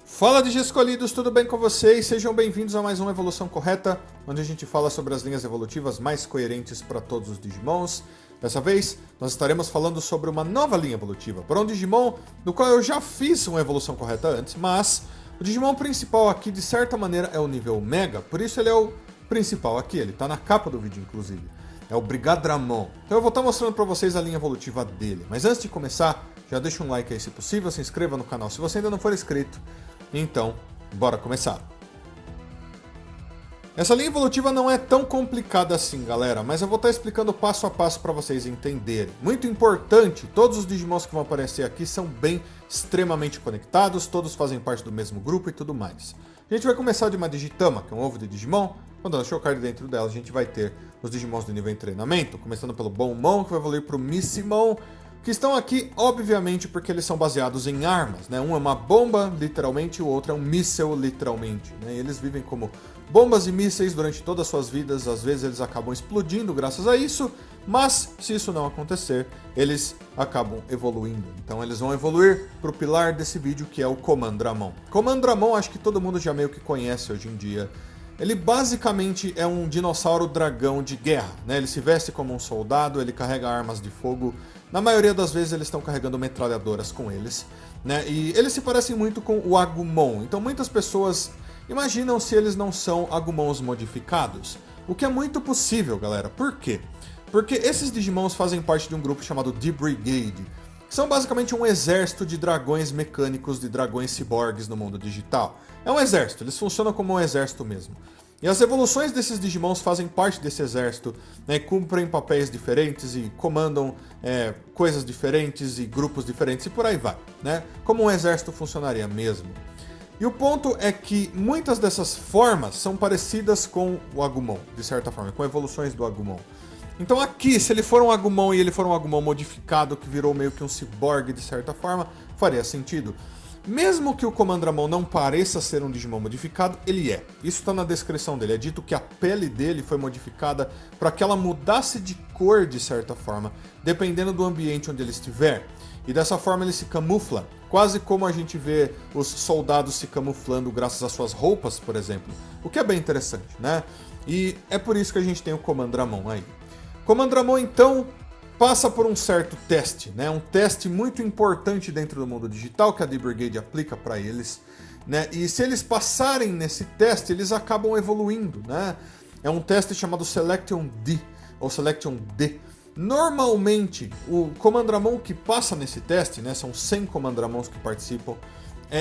Fala de escolhidos, tudo bem com vocês? Sejam bem-vindos a mais uma Evolução Correta, onde a gente fala sobre as linhas evolutivas mais coerentes para todos os Digimons. Dessa vez, nós estaremos falando sobre uma nova linha evolutiva para um Digimon do qual eu já fiz uma evolução correta antes, mas o Digimon principal aqui, de certa maneira, é o nível Mega, por isso ele é o principal aqui, ele está na capa do vídeo, inclusive. É o Brigadramon. Então eu vou estar mostrando para vocês a linha evolutiva dele. Mas antes de começar, já deixa um like aí se possível, se inscreva no canal se você ainda não for inscrito. Então, bora começar. Essa linha evolutiva não é tão complicada assim, galera, mas eu vou estar explicando passo a passo para vocês entenderem. Muito importante, todos os Digimons que vão aparecer aqui são bem extremamente conectados, todos fazem parte do mesmo grupo e tudo mais. A gente vai começar de uma Digitama, que é um ovo de Digimon. Quando ela chocar dentro dela, a gente vai ter os Digimons do nível em treinamento, começando pelo Bonmon, que vai evoluir para o Missimon, que estão aqui, obviamente, porque eles são baseados em armas, né? Um é uma bomba, literalmente, e o outro é um míssel, literalmente, né? E eles vivem como bombas e mísseis durante todas as suas vidas, às vezes eles acabam explodindo graças a isso, mas se isso não acontecer, eles acabam evoluindo. Então eles vão evoluir para o pilar desse vídeo, que é o Comandramon. Comandramon, acho que todo mundo já meio que conhece hoje em dia. Ele basicamente é um dinossauro dragão de guerra, né? Ele se veste como um soldado, ele carrega armas de fogo. Na maioria das vezes eles estão carregando metralhadoras com eles, né? E eles se parecem muito com o Agumon. Então muitas pessoas imaginam se eles não são Agumons modificados. O que é muito possível, galera. Por quê? Porque esses Digimons fazem parte de um grupo chamado D-Brigade, que são basicamente um exército de dragões mecânicos, de dragões ciborgues no mundo digital. É um exército, eles funcionam como um exército mesmo. E as evoluções desses Digimons fazem parte desse exército, né, cumprem papéis diferentes e comandam coisas diferentes e grupos diferentes e por aí vai, né? Como um exército funcionaria mesmo. E o ponto é que muitas dessas formas são parecidas com o Agumon, de certa forma, com evoluções do Agumon. Então aqui, se ele for um Agumon e ele for um Agumon modificado, que virou meio que um ciborgue de certa forma, faria sentido. Mesmo que o Comandramon não pareça ser um Digimon modificado, ele é. Isso está na descrição dele. É dito que a pele dele foi modificada para que ela mudasse de cor de certa forma, dependendo do ambiente onde ele estiver. E dessa forma ele se camufla, quase como a gente vê os soldados se camuflando graças às suas roupas, por exemplo. O que é bem interessante, né? E é por isso que a gente tem o Comandramon aí. Comandramon, então, passa por um certo teste, né? Um teste muito importante dentro do mundo digital que a D-Brigade aplica para eles, né? E se eles passarem nesse teste, eles acabam evoluindo, né? É um teste chamado Selection D, ou Selection D. Normalmente, o Comandramon que passa nesse teste, né? São 100 Comandramons que participam,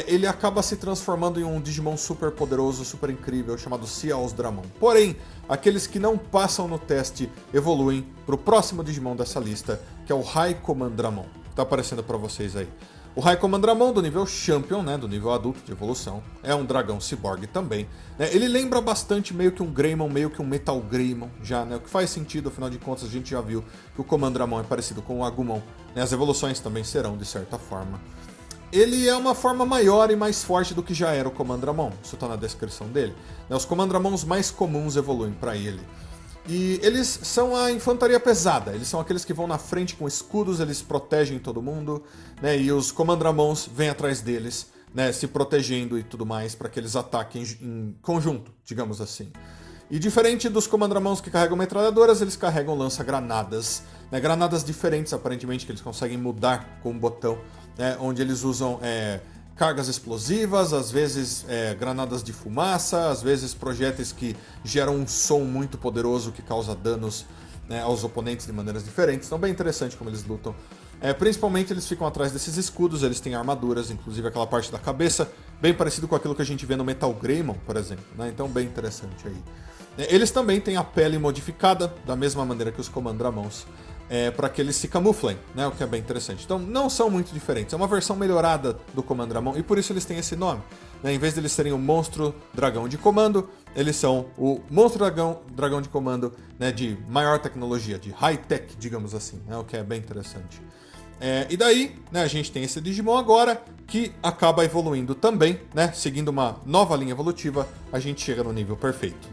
ele acaba se transformando em um Digimon super poderoso, super incrível, chamado Ciaosdramon. Porém, aqueles que não passam no teste evoluem para o próximo Digimon dessa lista, que é o High Comandramon. Está aparecendo para vocês aí. O High Comandramon do nível Champion, né, do nível adulto de evolução, é um dragão ciborgue também. Né, ele lembra bastante meio que um Greymon, meio que um Metal Greymon, já, né, o que faz sentido, afinal de contas a gente já viu que o Comandramon é parecido com o Agumon. Né, as evoluções também serão, de certa forma. Ele é uma forma maior e mais forte do que já era o Comandramon, isso está na descrição dele. Os Comandramons mais comuns evoluem para ele. E eles são a infantaria pesada, eles são aqueles que vão na frente com escudos, eles protegem todo mundo, né? E os Comandramons vêm atrás deles, né, se protegendo e tudo mais, para que eles ataquem em conjunto, digamos assim. E diferente dos Comandramons que carregam metralhadoras, eles carregam lança-granadas, né, granadas diferentes aparentemente, que eles conseguem mudar com um botão, né, onde eles usam cargas explosivas, às vezes granadas de fumaça, às vezes projéteis que geram um som muito poderoso que causa danos, né, aos oponentes de maneiras diferentes. Então bem interessante como eles lutam. Principalmente eles ficam atrás desses escudos, eles têm armaduras, inclusive aquela parte da cabeça, bem parecido com aquilo que a gente vê no Metal Greymon, por exemplo, né? Então bem interessante aí. Eles também têm a pele modificada, da mesma maneira que os Comandramons, para que eles se camuflem, né? O que é bem interessante. Então não são muito diferentes, é uma versão melhorada do Comandramon e por isso eles têm esse nome. Né? Em vez de eles serem o Monstro Dragão de Comando, eles são o Monstro Dragão de Comando, né, de maior tecnologia, de high-tech, digamos assim, né? O que é bem interessante. E daí, né, a gente tem esse Digimon agora, que acaba evoluindo também, né? Seguindo uma nova linha evolutiva, a gente chega no nível perfeito.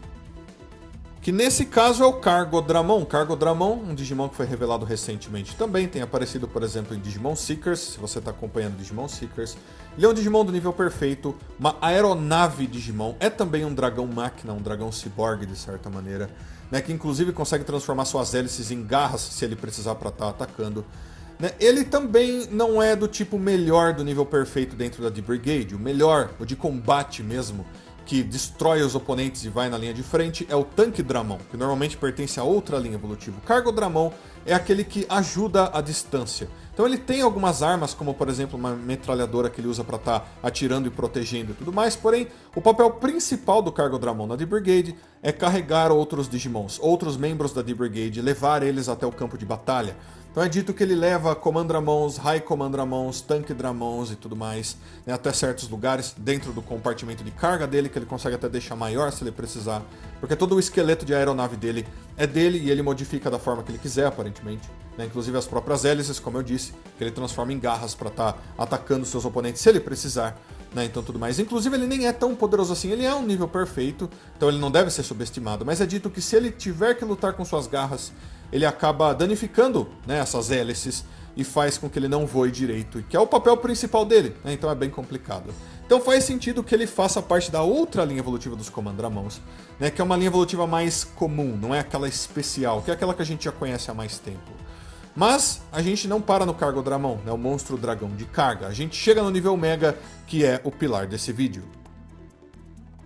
que nesse caso é o Cargodramon. Cargodramon, um Digimon que foi revelado recentemente também, tem aparecido, por exemplo, em Digimon Seekers, se você está acompanhando Digimon Seekers. Ele é um Digimon do nível perfeito, uma aeronave Digimon, é também um dragão máquina, um dragão ciborgue de certa maneira, né, que inclusive consegue transformar suas hélices em garras se ele precisar para estar atacando. Ele também não é do tipo melhor do nível perfeito dentro da D-Brigade, o melhor, o de combate mesmo, que destrói os oponentes e vai na linha de frente, é o Tankdramon, que normalmente pertence a outra linha evolutiva. O Cargodramon é aquele que ajuda à distância. Então ele tem algumas armas, como por exemplo uma metralhadora que ele usa para estar atirando e protegendo e tudo mais, porém o papel principal do Cargodramon na D-Brigade é carregar outros Digimons, outros membros da D-Brigade, levar eles até o campo de batalha. Então é dito que ele leva Commandramons, High Commandramons, Tankdramons e tudo mais, né, até certos lugares dentro do compartimento de carga dele, que ele consegue até deixar maior se ele precisar, porque todo o esqueleto de aeronave dele é dele e ele modifica da forma que ele quiser, aparentemente. Né, inclusive as próprias hélices, como eu disse, que ele transforma em garras para estar atacando seus oponentes se ele precisar. Né, então tudo mais. Inclusive ele nem é tão poderoso assim, ele é um nível perfeito, então ele não deve ser subestimado, mas é dito que se ele tiver que lutar com suas garras, ele acaba danificando, né, essas hélices e faz com que ele não voe direito, que é o papel principal dele, né, então é bem complicado. Então faz sentido que ele faça parte da outra linha evolutiva dos Commandramons, né, que é uma linha evolutiva mais comum, não é aquela especial, que é aquela que a gente já conhece há mais tempo. Mas a gente não para no Cargodramon, né, o monstro dragão de carga, a gente chega no nível Mega, que é o pilar desse vídeo.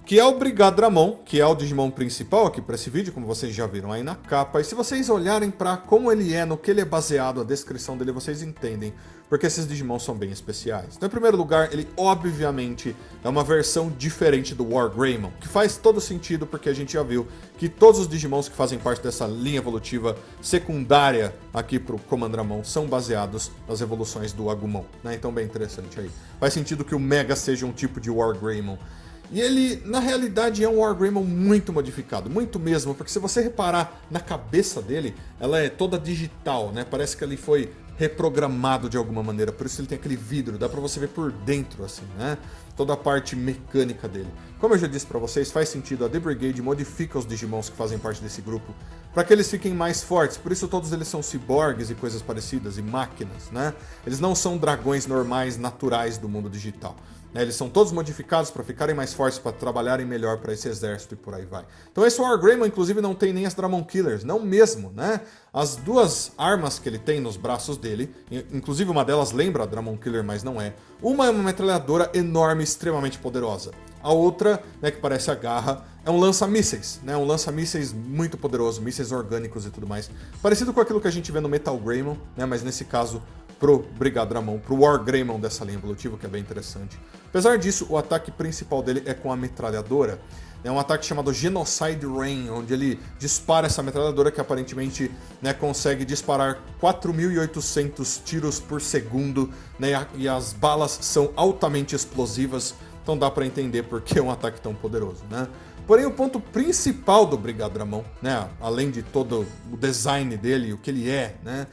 Que é o Brigadramon, que é o Digimon principal aqui para esse vídeo, como vocês já viram aí na capa. E se vocês olharem para como ele é, no que ele é baseado, a descrição dele, vocês entendem porque esses Digimon são bem especiais. Então, em primeiro lugar, ele obviamente é uma versão diferente do Wargreymon, que faz todo sentido porque a gente já viu que todos os Digimons que fazem parte dessa linha evolutiva secundária aqui pro Commandramon são baseados nas evoluções do Agumon, né? Então, bem interessante aí. Faz sentido que o Mega seja um tipo de Wargreymon. E ele, na realidade, é um Wargreymon muito modificado, muito mesmo, porque se você reparar na cabeça dele, ela é toda digital, né? Parece que ele foi reprogramado de alguma maneira, por isso ele tem aquele vidro, dá pra você ver por dentro, assim, né? Toda a parte mecânica dele. Como eu já disse pra vocês, faz sentido, a D-Brigade modifica os Digimons que fazem parte desse grupo para que eles fiquem mais fortes, por isso todos eles são ciborgues e coisas parecidas, e máquinas, né? Eles não são dragões normais, naturais do mundo digital. Eles são todos modificados para ficarem mais fortes, para trabalharem melhor para esse exército e por aí vai. Então esse Wargreymon, inclusive, não tem nem as Dramon Killers, não mesmo, né? As duas armas que ele tem nos braços dele, inclusive uma delas lembra a Dramon Killer, mas não é. Uma é uma metralhadora enorme, extremamente poderosa. A outra, né, que parece a garra, é um lança-mísseis, né? Um lança-mísseis muito poderoso, mísseis orgânicos e tudo mais. Parecido com aquilo que a gente vê no Metal Greymon, né? Mas nesse caso pro Brigadramon, pro Wargreymon dessa linha evolutiva, que é bem interessante. Apesar disso, o ataque principal dele é com a metralhadora. É um ataque chamado Genocide Rain, onde ele dispara essa metralhadora que aparentemente, né, consegue disparar 4.800 tiros por segundo, né, e as balas são altamente explosivas, então dá para entender por que é um ataque tão poderoso, né? Porém, o ponto principal do Brigadramon, né, além de todo o design dele, o que ele é, né,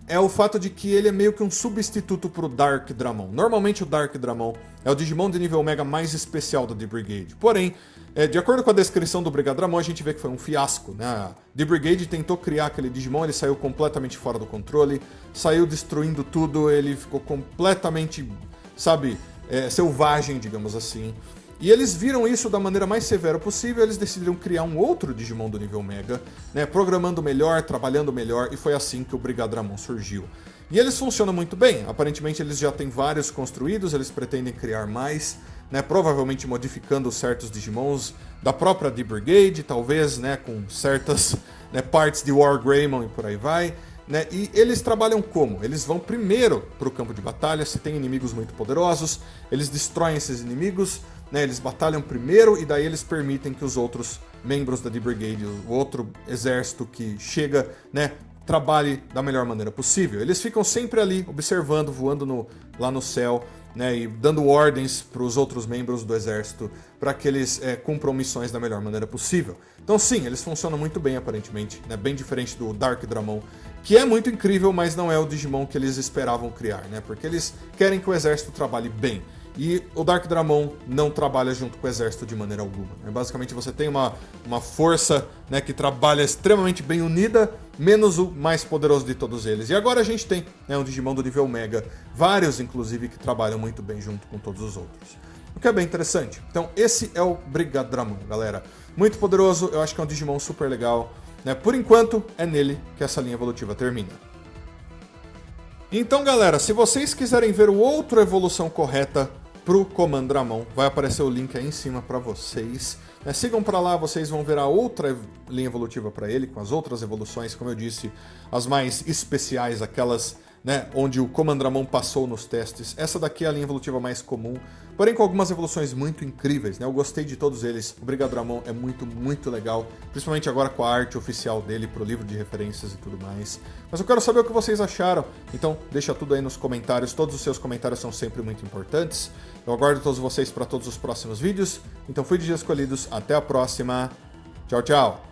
é o fato de que ele é meio que um substituto para o Darkdramon. Normalmente o Darkdramon é o Digimon de nível Mega mais especial da D-Brigade. Porém, de acordo com a descrição do Brigadramon, a gente vê que foi um fiasco, né? A D-Brigade tentou criar aquele Digimon, ele saiu completamente fora do controle, saiu destruindo tudo, ele ficou completamente, sabe, selvagem, digamos assim. E eles viram isso da maneira mais severa possível, eles decidiram criar um outro Digimon do nível Mega, né, programando melhor, trabalhando melhor, e foi assim que o Brigadramon surgiu. E eles funcionam muito bem, aparentemente eles já têm vários construídos, eles pretendem criar mais, né, provavelmente modificando certos Digimons da própria D-Brigade, talvez, né, com certas, né, partes de Wargreymon e por aí vai. Né? E eles trabalham como? Eles vão primeiro para o campo de batalha, se tem inimigos muito poderosos, eles destroem esses inimigos, né? Eles batalham primeiro e daí eles permitem que os outros membros da D-Brigade, o outro exército que chega, né, trabalhe da melhor maneira possível. Eles ficam sempre ali observando, voando lá no céu, né, e dando ordens para os outros membros do exército para que eles cumpram missões da melhor maneira possível. Então sim, eles funcionam muito bem aparentemente, né, bem diferente do Darkdramon, que é muito incrível, mas não é o Digimon que eles esperavam criar, né, porque eles querem que o exército trabalhe bem. E o Dark Dramon não trabalha junto com o exército de maneira alguma. Basicamente você tem uma força, né, que trabalha extremamente bem unida, menos o mais poderoso de todos eles. E agora a gente tem, né, um Digimon do nível Mega, vários inclusive que trabalham muito bem junto com todos os outros. O que é bem interessante. Então esse é o Brigadramon, galera. Muito poderoso, eu acho que é um Digimon super legal, né? Por enquanto é nele que essa linha evolutiva termina. Então galera, se vocês quiserem ver o outro evolução correta pro Comandramon, vai aparecer o link aí em cima para vocês. Sigam para lá, vocês vão ver a outra linha evolutiva para ele, com as outras evoluções, como eu disse, as mais especiais, aquelas, né, onde o Comandramon passou nos testes. Essa daqui é a linha evolutiva mais comum, porém com algumas evoluções muito incríveis, né? Eu gostei de todos eles. O Brigadramon é muito, muito legal, principalmente agora com a arte oficial dele pro livro de referências e tudo mais. Mas eu quero saber o que vocês acharam, então deixa tudo aí nos comentários. Todos os seus comentários são sempre muito importantes. Eu aguardo todos vocês para todos os próximos vídeos. Então fui de Escolhidos, até a próxima. Tchau, tchau!